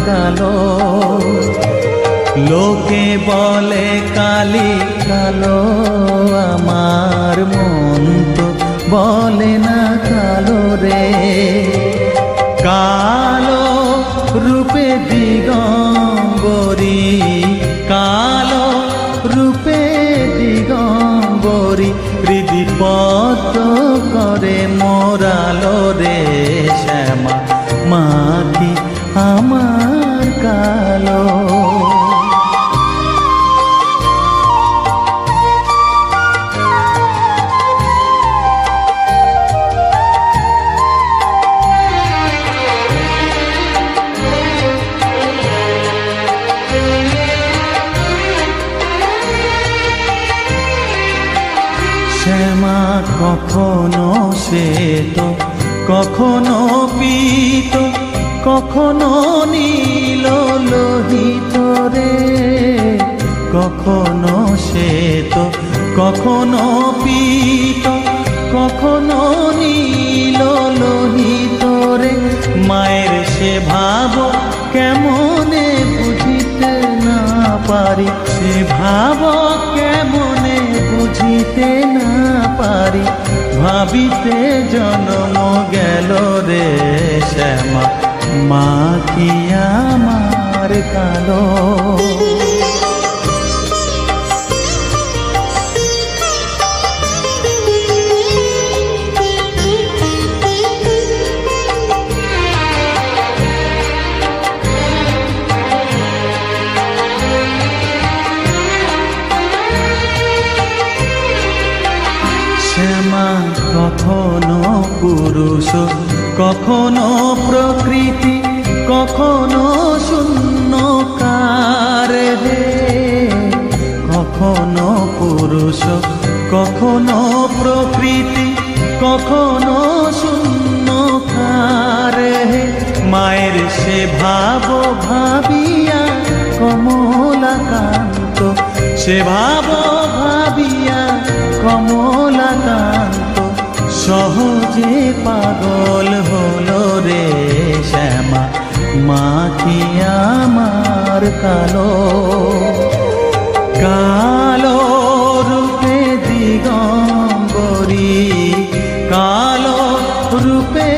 কালো। লোকে বলে কালি কালো, আমার মন তো বলে না কালো রে। কালো রূপে দিগম্বরী, কালো রূপে দিগম্বরী, হৃদিপদ্ম করে মোরালো রে শ্যামা, মা কি আমার কালো। শ্যামা কখনো শ্বেত, কখনো পীত, কখনো নীল লোহিত রে। কখনো শ্বেত, কখনো পীত, কখনো নীল লোহিত রে। মায়ের সে ভাব কেমনে বুঝিতে না পারি, সে ভাব কেমনে বুঝিতে না পারি, ভাবিতে জন্ম গেল রে শ্যামা, মা কি আমার কালো। শ্যামা কখনো পুরুষ, কখনো প্রকৃতি, কখনো শূন্যকার রে। কখনো পুরুষ, কখনো প্রকৃতি, কখনো শূন্যকার হে। মায়ের সে ভাব ভাবিয়া কমলাকান্ত, সে ভাব ভাবিয়া কমলাকান্ত, সহজে পাগল হলো রে শ্যামা, মা কি আমার কালো। কালো রূপে দিগম্বরী, কালো রূপে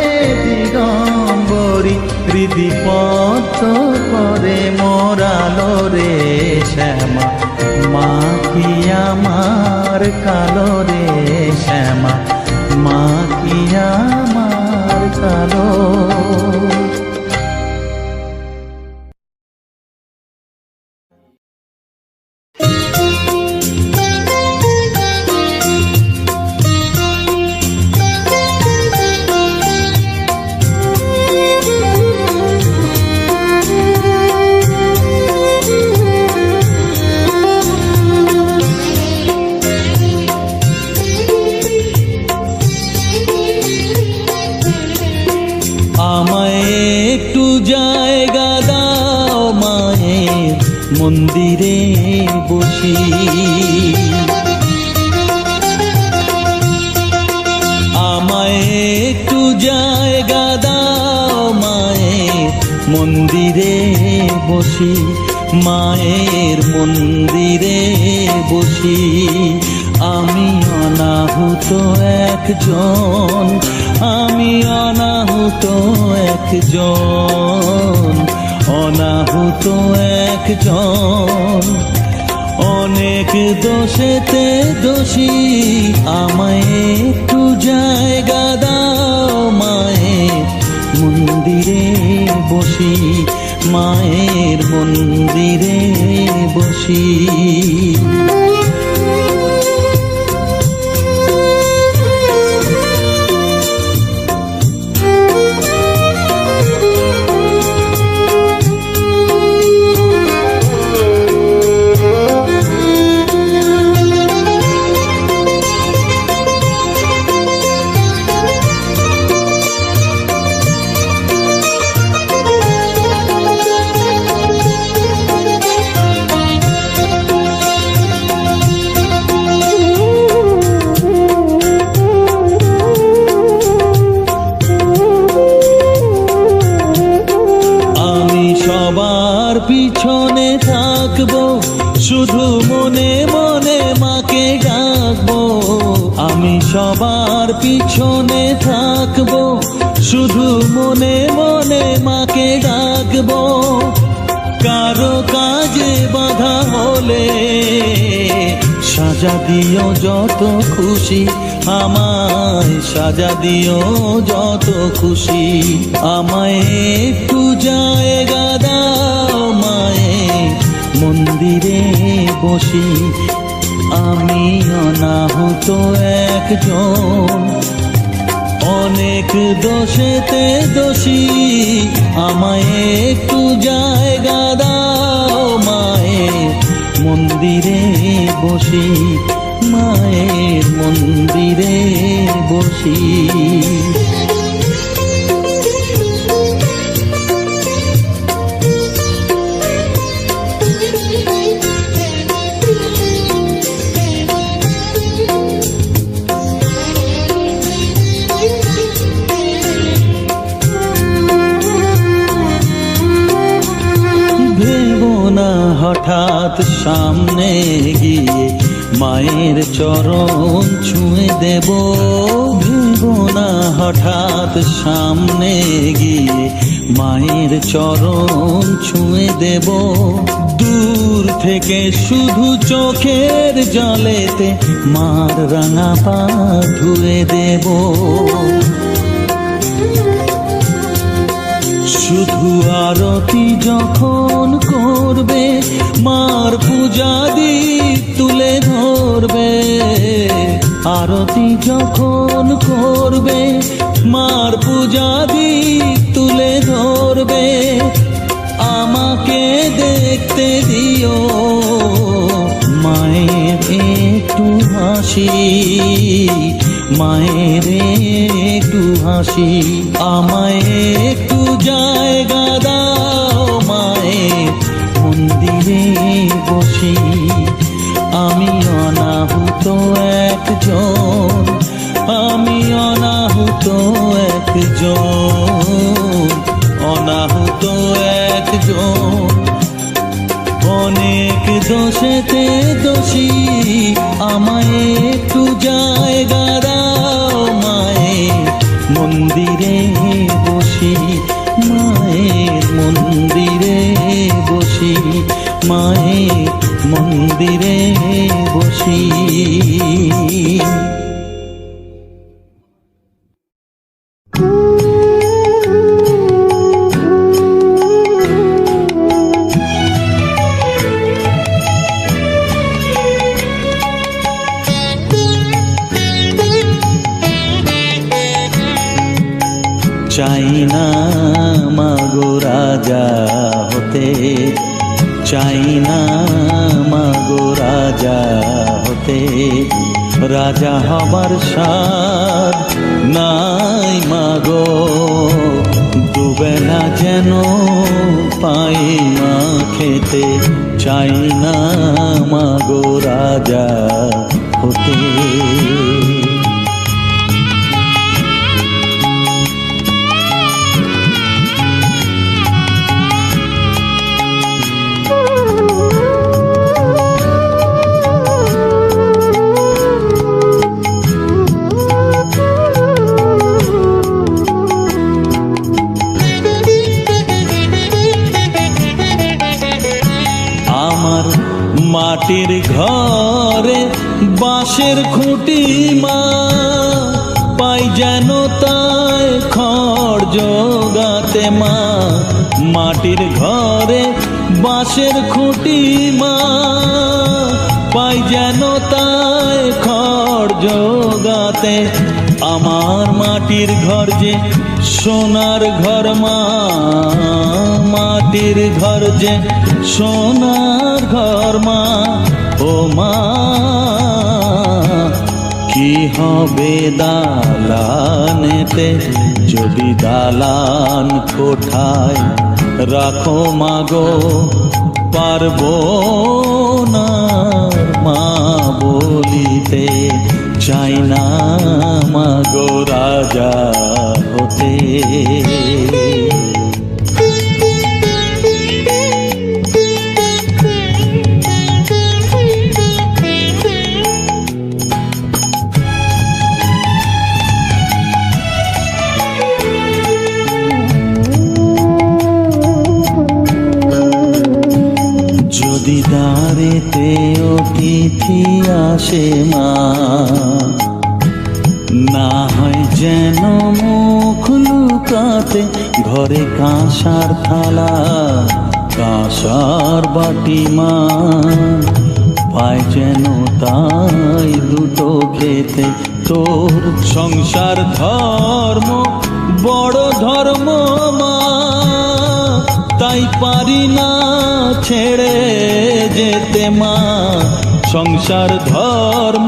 দিগম্বরী, হৃদিপদ্ম করে মোরালো রে শ্যামা, মা কি আমার কালো রে শ্যামা, মা কি আমার কালো। মন্দিরে বসি আমায় একটু জায়গা দাও, মায়ের মন্দিরে বসি, মায়ের মন্দিরে বসি। আমি অনাহুত একজন, আমি অনাহুত একজন, অনাহুত একজন, অনেক দোষেতে দোষী। আমায় একটু জায়গা দাও, মায়ের মন্দিরে বসি, মায়ের মন্দিরে বসি। শুধু মনে মনে মাকে ডাকবো, আমি সবার পিছনে থাকবো, শুধু মনে মনে মাকে ডাকবো। কারো কাজে বাধা হলে সাজা দিও যত খুশি, আমায় সাজা দিও যত খুশি। আমায় একটু জায়গা দাও মায়ের মন্দিরে বসি, আমি অনাহুত একজন, অনেক দোষেতে দোষী। আমায় একটু জায়গা দাও মায়ের মন্দিরে বসি, মায়ের মন্দিরে বসি। হঠাৎ সামনে গিয়ে মায়ের চরণ ছুঁয়ে দেব, ভেবো না হঠাৎ সামনে গিয়ে মায়ের চরণ ছুঁয়ে দেব। দূর থেকে শুধু চোখের জলেতে মার রাঙা পা ধুয়ে দেব। শুধু আরতি যখন করবে মার পূজা দীপ তুলে ধরবে, আরতি যখন করবে মার পূজা দীপ তুলে ধরবে। আমাকে দেখতে দিও মায়ের একটু হাসি, মায়ের একটু হাসি। আমায় একটু জায়গা দাও মায়ের মন্দিরে বসি, আমি অনাহুত একজন, আমি অনাহুত একজন, অনাহুত একজন, অনেক দোষেতে দোষী। আমায় একটু জায়গা দাও মায়ের মন্দিরে বসি, মায়ের মন্দিরে বসি, মায়ের মন্দিরে বসি। চাই না মাগো রাজা হতে, চাই না মাগো রাজা হতে, রাজা হবার স্বাদ নাই মাগো। দুবেলা যেন পাই মা খেতে, চাই না মাগো রাজা হতে। মাটির ঘরে বাঁশের খুঁটি মা, পাই যেন তাই খড় জোগাতে মা। মাটির ঘরে বাঁশের খুঁটি মা, পাই যেন তাই খড় জোগাতে। আমার মাটির ঘর যে সোনার ঘর মা, মাটির ঘর যে সোনার ঘর মা। ও মা কি হবে দালানেতে যদি দালান কোঠায় রাখো মাগো, পারবো না মা বলিতে। চাই না মাগো রাজা হতে। দিদারেতে অতিথি আসে মা, না হয় যেন মুখ লুকাতে ঘরে কাঁসার থালা কাঁসার বাটি মা, পায় যেন তাই দুটো খেতে। তোর সংসার ধর্ম বড় ধর্ম মা, তাই পারি না ছেড়ে যেতে মা। সংসার ধর্ম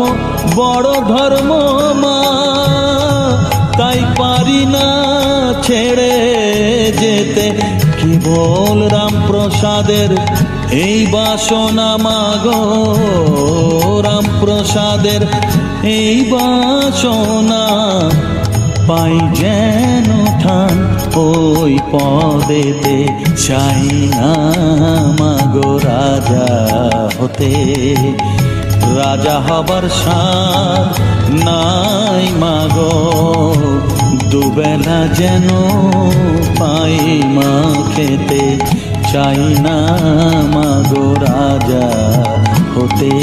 বড় ধর্ম মা, তাই পারি না ছেড়ে যেতে। কেবল রামপ্রসাদের এই বাসনা মাগো, রামপ্রসাদের এই বাসনা, পাই যেন ঠান ওই পদেতে। চাই না মাগো রাজা হতে, রাজা হবার সার নাই মাগো, দুবেলা যেন পাই মা খেতে। চাই না মাগো রাজা হতে,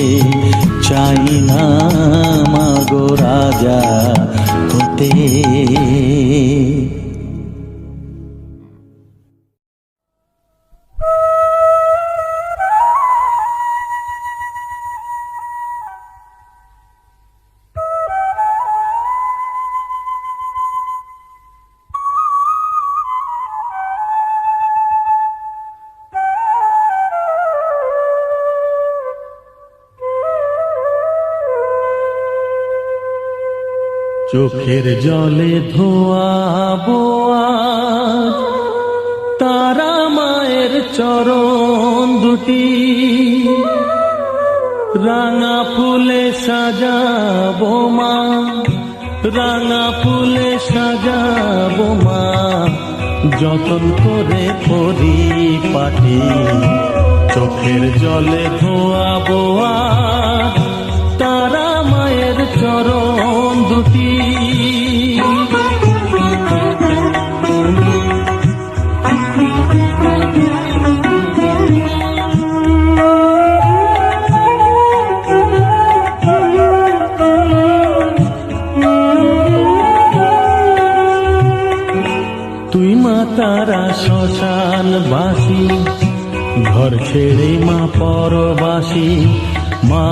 চাই না মাগো রাজা হতে। চোখের জলে ধোয়াবো আজ তারা মায়ের চরণ দুটি, রাঙা ফুলে সাজাবো মা, রাঙা ফুলে সাজাবো মা, যতন করে পরিপাটি। চোখের জলে ধোয়াবো আজ তারা মায়ের চরণ দুটি, তুই মা তারা শ্মশানবাসী, ঘর ছেড়ে মা পরবাসী মা,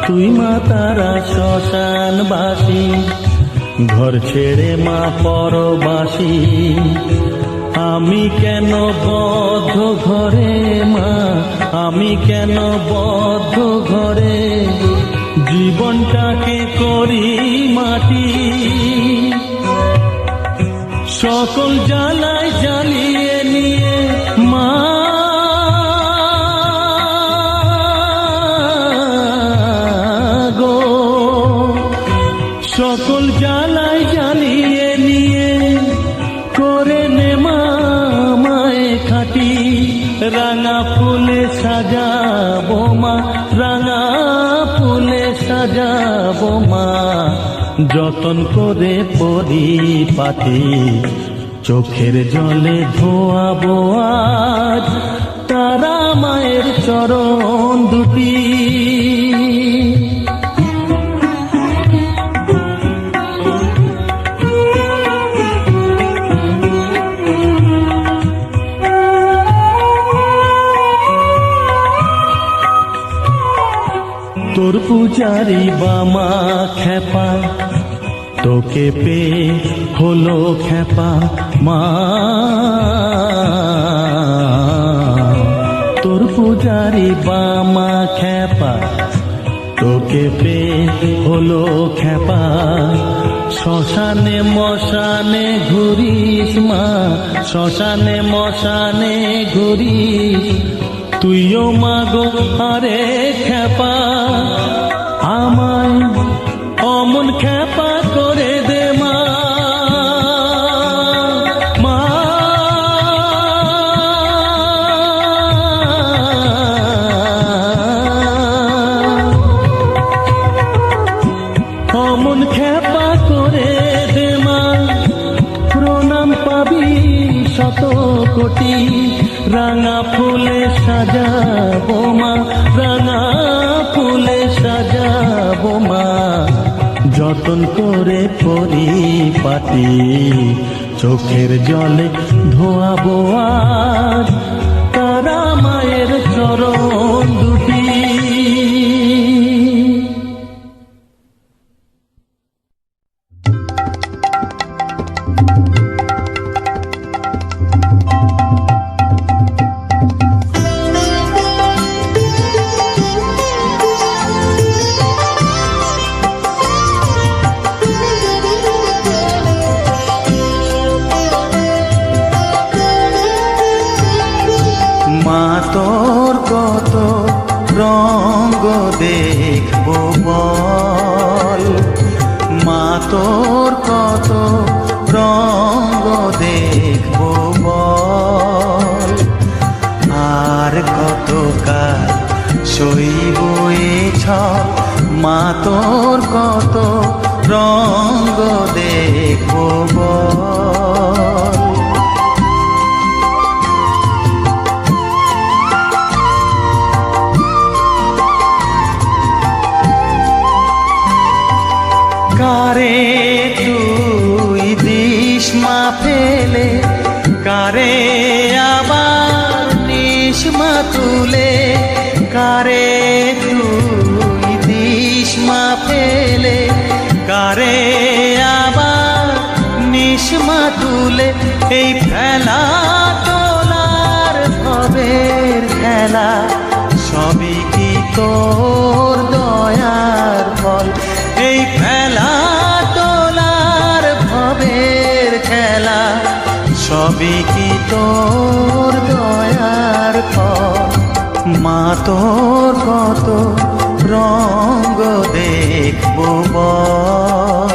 তুই মা তারা শ্মশানবাসী, ঘর ছেড়ে মা পরবাসী। আমি কেন বদ্ধ ঘরে মা, আমি কেন বদ্ধ ঘরে, জীবনটাকে করি মাটি। সকল জ্বালায় জ্বালিয়ে নিয়ে মা গো, সকল জ্বালায় জ্বালিয়ে নিয়ে করে নে মা মায়ে খাটি। রাঙা ফুলে সাজাবো মা, রাঙা ফুলে সাজাবো মা, যতন করে পরিপাটি। চোখের জলে ধোয়াবো আজ তারা মায়ের চরণ দুটি। তোর পূজারি বামা খেপা, তোকে পে হলো খেপা মা, তোর পূজারি বামা খেপা, তোকে পে হলো খেপা। শ্মশানে মশানে ঘুরিস মা, শ্মশানে মশানে ঘুরিস, তুইও মাগো আরে খেপা। আমায় অমন খেপা করে দে মা, মা অমন খেপা করে দে মা, প্রণাম পাবি শত কোটি রাঙা ফুলে সাজাবো মা, রাঙা ফুলে সাজাবো মা, যতন করে পরিপাটি চোখের জলে ধোয়াবো আজ তারা মায়ের চরণ দুটি। মা তোর কত রঙ্গ দেখবো বল, মা তোর কত রঙ্গ দেখবো বল, আর কত কাল সইব এ ছল, মা তোর কত রঙ্গ দেখবো বল। কারে তুই দিস মা ফেলে, কারে আবার নিস মা তুলে, কারে তুই দিস মা ফেলে, কারে আবার নিস মা তুলে, এই ফেলা তোলার ভবের খেলা সবই কি তোর দয়ার ফল, এই ফেলা তোলার ভবের খেলা সবই কি তোর দয়ার ফল। মা তোর কত রঙ্গ দেখবো বল।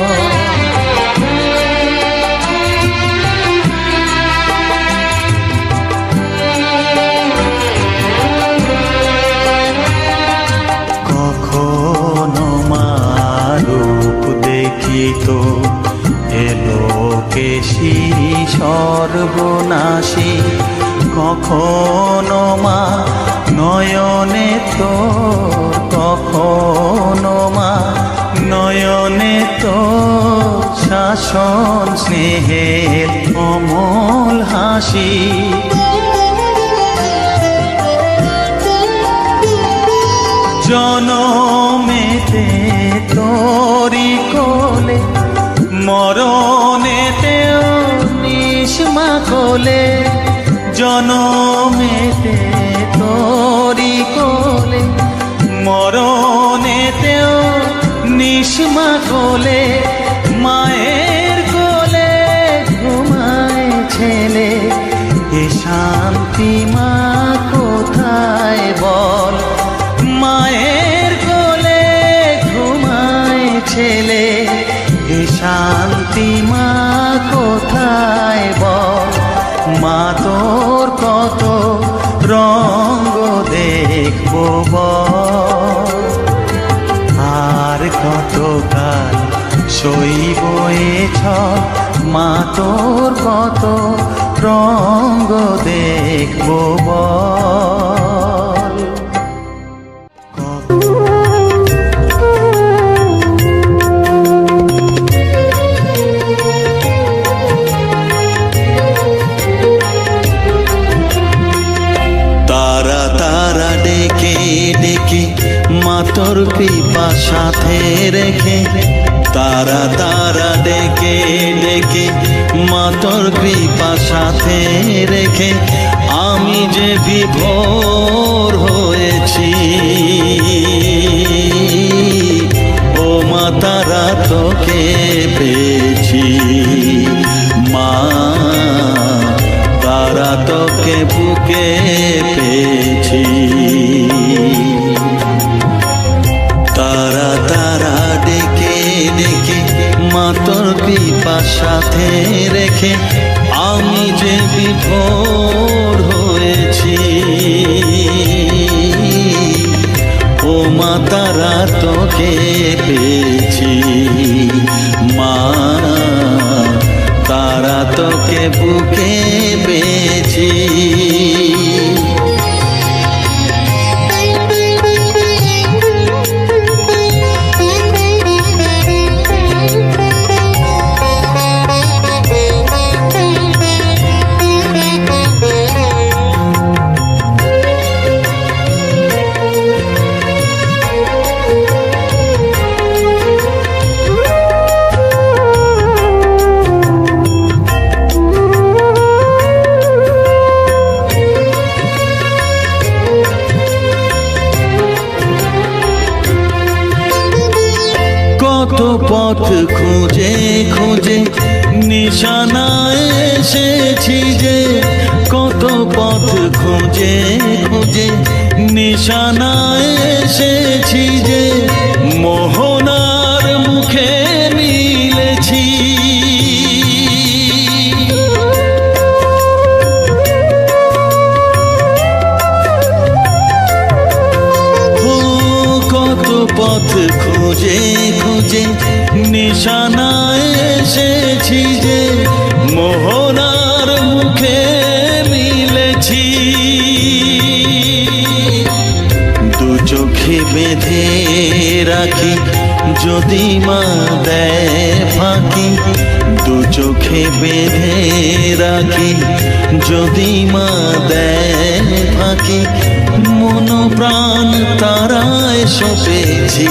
কখনো মা রূপ দেখিতো এলো কেশি সর্বনাশী, কখনো মা নয়নে তোর, কখনো মা নয়নে তোর শাসন স্নেহের অমল হাসি, জনমেতে তোরি কোলে, মরণেতেও নিস মা কোলে, জনমেতে তোরি কোলে, মরণেতেও নিস মা কোলে, মায়ের কোলে ঘুমায় ছেলে, এ শান্তি মা কোথায় বল, মায়ের কোলে ঘুমায় ছেলে, এ শান্তি মা কোথায় বল। মা তোর কত রঙ্গ দেখবো বল, আর কত কাল সইব এ ছল, মা তোর কত রঙ্গ দেখবো বল। তারা তারা ডেকে ডেকে মা তোর কৃপা সাথে রেখে, তারা তারা ডেকে ডেকে মা তোর কৃপা সাথে রেখে, আমি যে বিভোর হয়েছি, ও মা তারা তোকে পেয়েছি, মা তারা তোকে বুকে পেয়েছি, তারা তারা ডেকে ডেকে মা তোর কৃপা সাথে রেখে, আমি যে বিভোর হয়েছি, ও মা তারা তোকে পেয়েছি, মা তারা তোকে বুকে পেয়েছি। কত পথ খুঁজে খুঁজে নিশানায় এসেছি যে, কত পথ খুঁজে খুঁজে নিশানায় এসেছি যে, মোহনার মুখে মিলেছি। কত পথ খুঁজে খুঁজে নিশানায় এসেছি যে, মোহনার মুখে মিলেছি। দু চোখে বেঁধে রাখি যদি মা দেয় ফাঁকি, দু চোখে বেঁধে রাখি যদি মা দেয় ফাঁকি, মন প্রাণ তারায় সপেছি।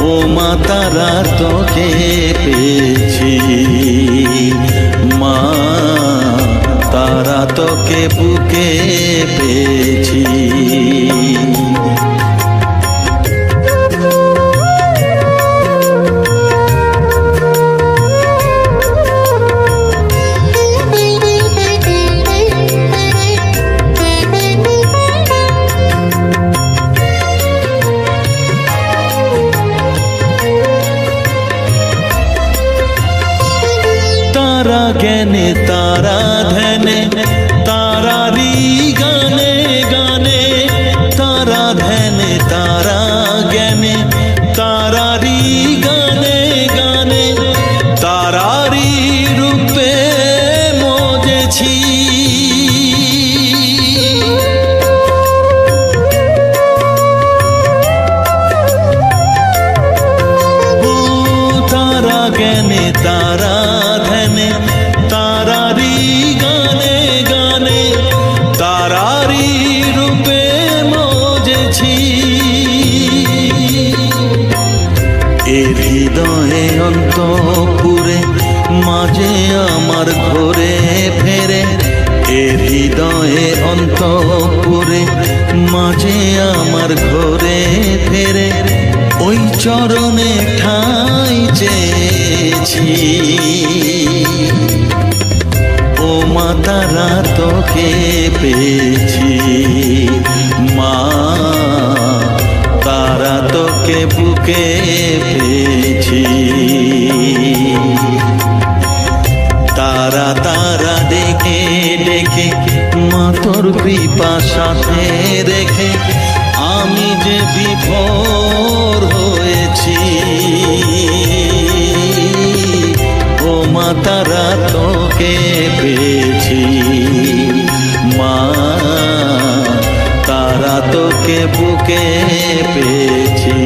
ও মা তারা তোকে পেয়েছি, মা তারা তোকে বুকে পেয়েছি। তারা জ্ঞানে তারা ধ্যানে তারারি গানে গানে, তারা ধ্যানে তারা জ্ঞানে তারারি গানে গানে, তারারি রূপে মজেছি। ও তারা জ্ঞানে তারা ধ্যানে তারারি গানে গানে, তারারি রূপে মজেছি। এর হৃদয়ে অন্তপুরে মাঝে আমার ঘরে ফেরে, এর হৃদয়ে অন্তপুরে মাঝে আমার ঘরে ফেরে, ওই চরণে ঠাঁই চেয়েছি। ও মা তারা তোকে পেয়েছি, মা তারা তোকে বুকে পেয়েছি। তারা তারা ডেকে ডেকে মা তোর কৃপা সাথে রেখে আমি যে বিভোর হয়েছি। ও মা তারা তোকে পেয়েছি, মা তারা তোকে বুকে পেয়েছি।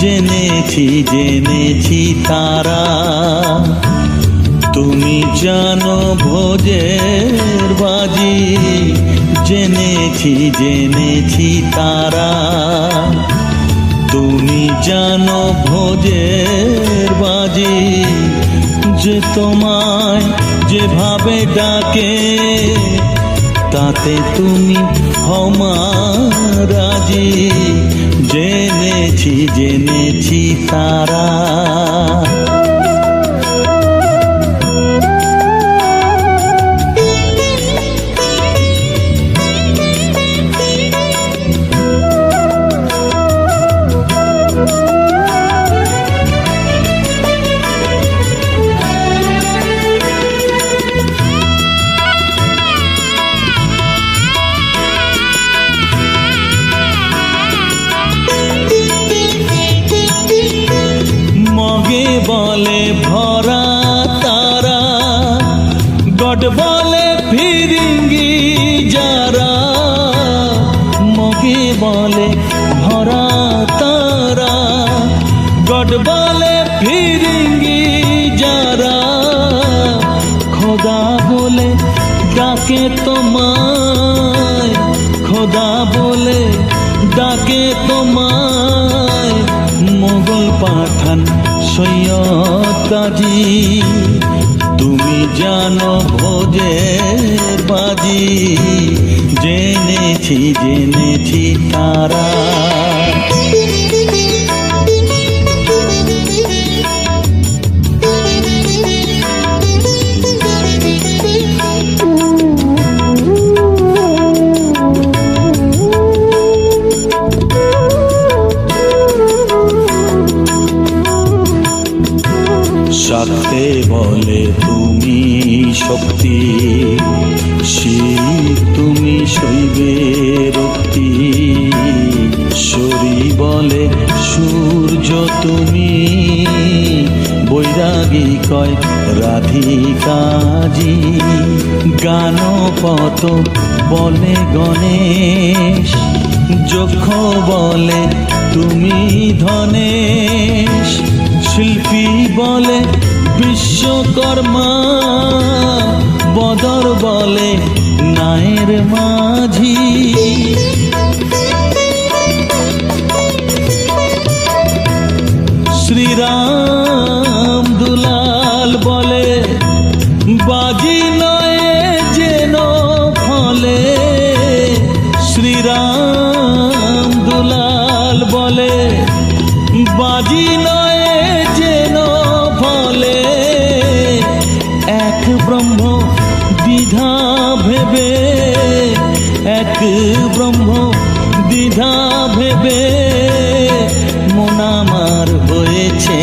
জেনেছি জেনেছি তারা তুমি জানো ভোজের বাজি, জেনেছি জেনেছি তারা তুমি জানো ভোজের বাজি, যে তোমায় যেভাবে ডাকে তাতে তুমি হও মা রাজি। জেনেছি জেনেছি তারা শিবে বলে ভরা তারা, গড বলে ফিরিঙ্গি যারা, খোদা বলে ডাকে তোমায়, খোদা বলে ডাকে তোমায়। মোগল পাঠান সৈয়দ কাজী, তুমি জানো ভোজের বাজি, জেনেছি জেনেছি তারা। শাক্তে বলে তুমি শক্তি, শিব তুমি শৈবে রক্তি, শরী বলে সূর্য তুমি, বৈরাগী কয় রাধিকাজি, গানপত বলে গণেশ, যক্ষ বলে তুমি ধনেশ, শিল্পী বলে বিশ্বকর্মা, বদর বলে নায়ের মাঝি। শ্রীরাম দুলাল বলে বাজি নয় যেন ফলে, শ্রীরাম দুলাল বলে বাজি নয় যেন ফলে। এক ব্রহ্ম দ্বিধা ভেবে, এক ব্রহ্ম দ্বিধা ভেবে, মন আমার হয়েছে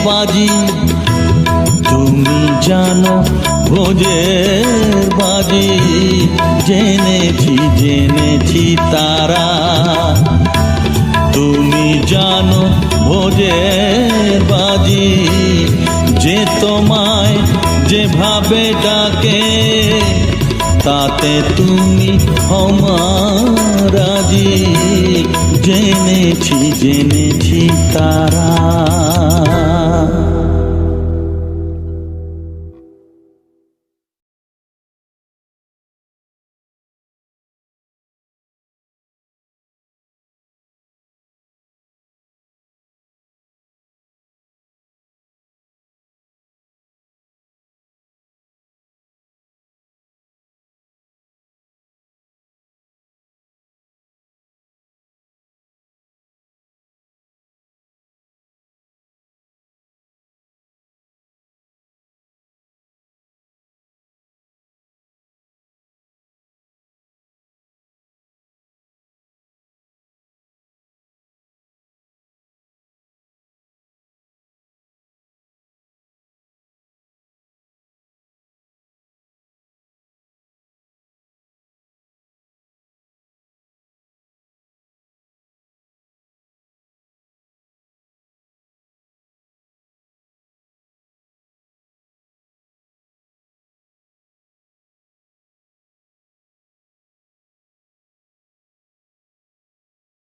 বাজি, তুমি জানো ভোজের বাজি, জেনেছি জেনেছি তারা। তুমি জানো ভোজের বাজি, যে তোমায় যেভাবে ডাকে, তাতে তুমি রাজি, জেনেছি জেনেছি তারা।